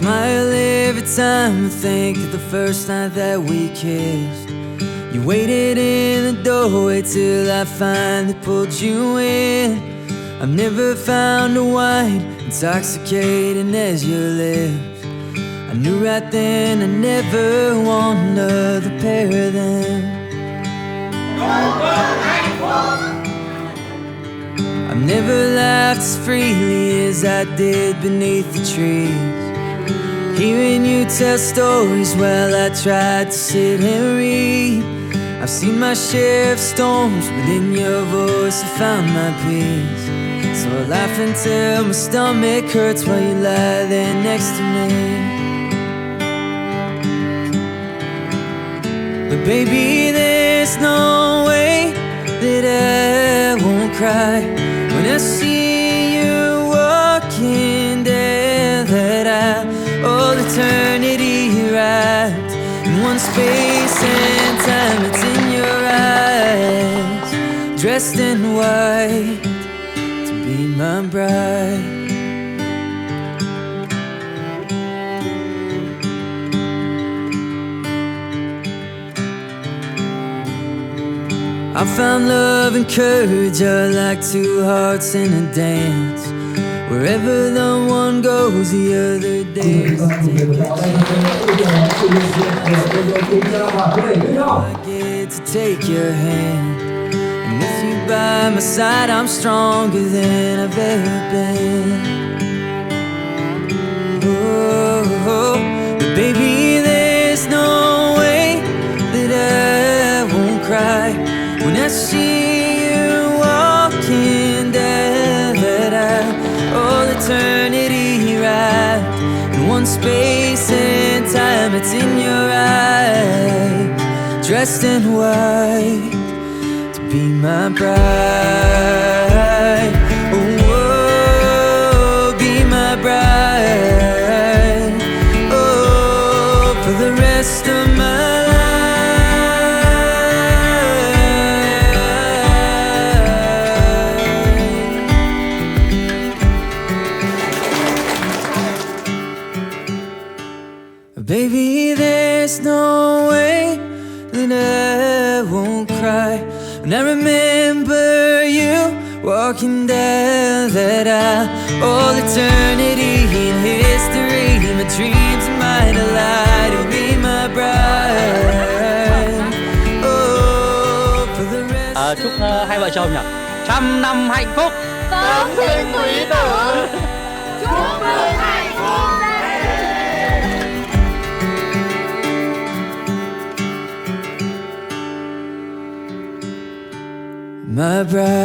smile every time I think of the first night that we kissed. You waited in the doorway till I finally pulled you in. I've never found a wine intoxicating as your lips. I knew right then I never want another pair of them. I've never laughed as freely as I did beneath the trees. Hearing you tell stories while I tried to sit and read. I've seen my share of storms, but in your voice I found my peace. So I laugh until my stomach hurts while you lie there next to me. But baby, there's no way that I won't cry when I see you walking down that aisle. All eternity wrapped in one space and time. It's in your eyes, dressed in white to be my bride. I found love and courage are like two hearts in a dance. Wherever the one goes, the other dares to take a chance. I get to take your hand, and with you by my side, I'm stronger than I've ever been. Oh, but baby, there's no way that I won't cry when I see you walking down that aisle. All eternity wrapped in one space and time. It's in your eyes, dressed in white to be my bride. Oh, be my bride. Oh, for the rest of my life. Baby, there's no way that I won't cry when I remember you walking down that aisle. All eternity in history, my dreams and my delight. You'll be my bride. Oh, for the rest chúc hai vợ chồng nhỉ, 100 năm hạnh phúc. Tông sinh quý tử. Chúc mừng hạnh phúc. My bride.